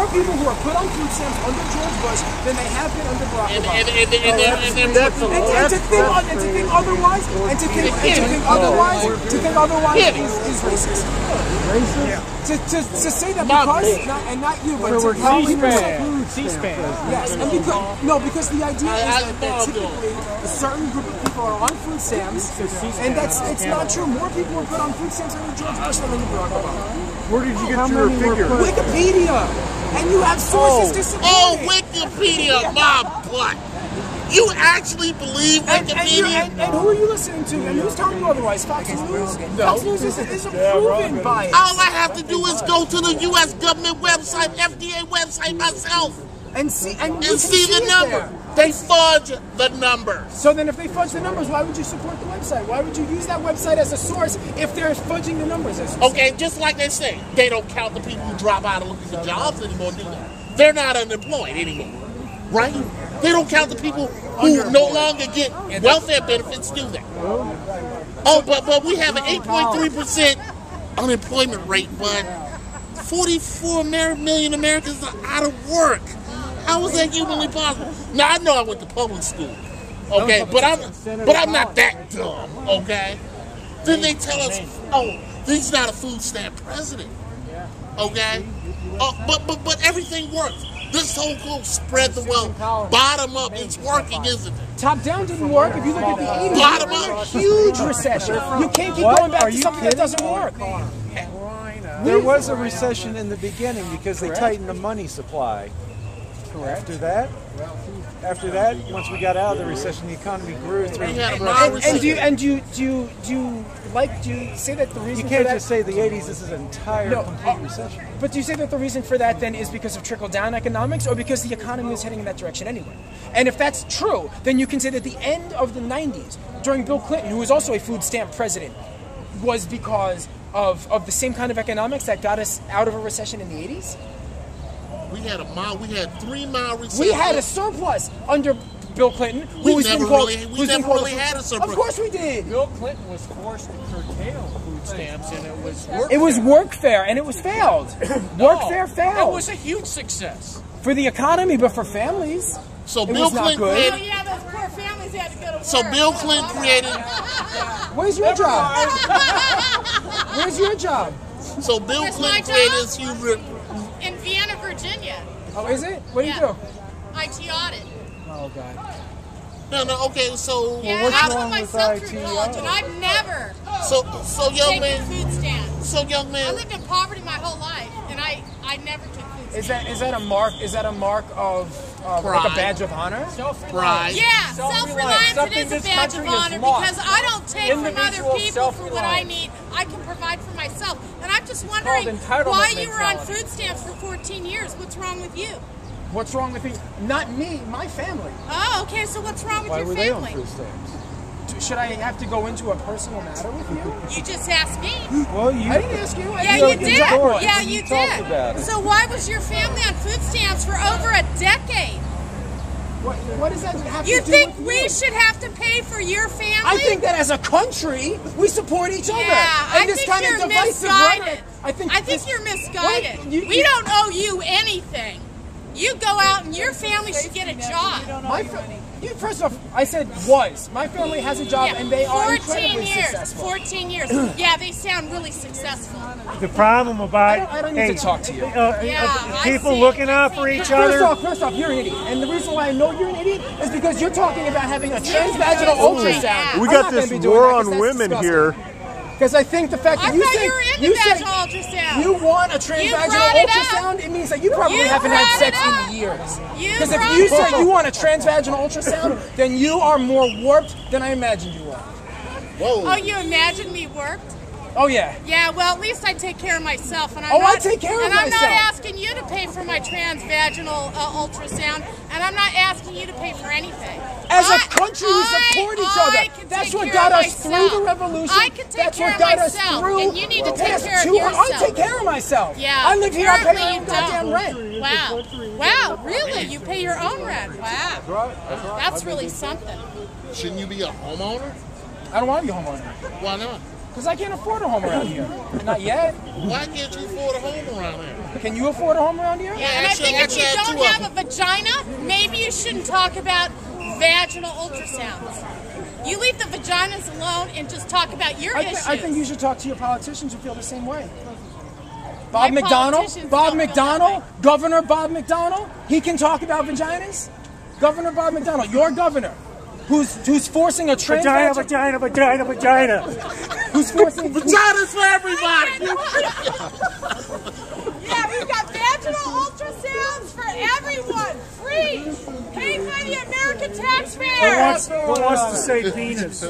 more people who are put on food stamps under George Bush than they have been under Barack Obama. And to think otherwise is racist. To say that because, and not you, but to tell people C-SPAN. Yes, and because the idea is that typically a certain group of people are on food stamps, and it's not true. More people were put on food stamps under George Bush than under Barack Obama. Where did you get your figure? Wikipedia, and you have sources disagreeing. Oh, Wikipedia, my butt. You actually believe Wikipedia? And who are you listening to? And who's telling you otherwise? Fox News? Fox News isn't proven bias. All I have to do is go to the U.S. government website, FDA website myself, and see the number. They fudge the numbers. So then if they fudge the numbers, why would you support the website? Why would you use that website as a source if they're fudging the numbers as a source? Okay, just like they say, they don't count the people who drop out and look for jobs anymore, do they? They're not unemployed anymore, right? They don't count the people who no longer get welfare benefits, do they? Oh, but we have an 8.3% unemployment rate, but 44 million Americans are out of work. How is that humanly possible? Now I know I went to public school, okay, but I'm not that dumb, okay. Then they tell us, oh, he's not a food stamp president, okay. But everything works. This whole quote, spread the wealth, bottom up, it's working, isn't it? Top down didn't work. If you look at the 80s, bottom up, huge recession. You can't keep going back to something that doesn't work. There was a recession in the beginning because they tightened the money supply. Correct. After that, once we got out of the recession, the economy grew. And do you say that the reason you can't just say the 80s, this is an entire complete recession. But do you say that the reason for that then is because of trickle-down economics, or because the economy is heading in that direction anyway? And if that's true, then you can say that the end of the 90s, during Bill Clinton, who was also a food stamp president, was because of the same kind of economics that got us out of a recession in the 80s? We had 3 mile recession. We had a surplus under Bill Clinton. We never really had a surplus. Of course we did. Bill Clinton was forced to curtail food stamps, and it was workfare. It was workfare, and it was failed. Workfare failed. It was a huge success for the economy, but for families, so Bill Clinton created. Oh yeah, those poor families had to go to work. So Bill Clinton created. Where's your job? Where's your job? So Bill Clinton created this huge. In Vienna, Virginia. Oh, is it? What do you do? IT audit. Oh, God. No, okay, so... Yeah, I put myself through college, and I've never taken food stamps. So, young man... I lived in poverty my whole life, and I never took food stamps. Is that a mark of like a badge of honor? Pride. Yeah, self-reliance, it is a badge of honor, because I don't take from other people for what I need. I can provide for myself. And I'm just wondering why you were on food stamps for 14 years. What's wrong with you? What's wrong with you? Not me, my family. Oh, okay, so what's wrong with your family? Why were they on food stamps? Should I have to go into a personal matter with you? You just asked me. Well, I didn't ask you. Yeah, you did. Yeah, you did. About it. So why was your family on food stamps for over a decade? What does that have to do with you? You think we should have to pay for your family? I think that as a country, we support each other. Yeah, and this kind of divisive rhetoric, I think you're misguided. We don't owe you anything. You go out and your family should get a job. First off, I said was. My family has a job, and they are incredibly successful. 14 years. Yeah, they sound really successful. The problem about I don't need to talk to you. People looking out for each other. First off, you're an idiot. And the reason why I know you're an idiot is because you're talking about having a transvaginal ultrasound. We got this war on women here. Because I think the fact that you said you want a transvaginal ultrasound, it means that you probably haven't had sex in years. Because if you say you want a transvaginal ultrasound, then you are more warped than I imagined you were. Whoa. Oh, you imagined me warped? Oh, yeah. Yeah, well, at least I take care of myself. And I take care of myself. And I'm not asking you to pay for my transvaginal ultrasound, and I'm not asking you to pay for anything. As a country, we support each other. That's what got us through the revolution. I can take care of myself, and you need to take care of yourself. I take care of myself. Yeah. I live here, I pay my own goddamn rent. Wow. Wow, really? You pay your own rent? Wow. That's really something. Shouldn't you be a homeowner? I don't want to be a homeowner. Why not? Because I can't afford a home around here. Not yet. Why can't you afford a home around here? Can you afford a home around here? Yeah, and I think if you don't have a vagina, maybe you shouldn't talk about vaginal ultrasounds. You leave the vaginas alone and just talk about your issues. I think you should talk to your politicians who feel the same way. Bob McDonnell, Governor Bob McDonnell, he can talk about vaginas. Governor Bob McDonnell, your governor, who's forcing a trans vagina. Who's forcing vaginas for everybody. Yeah, we've got vaginal ultrasounds for everyone, free, paid by the American taxpayer. Who wants to say penis?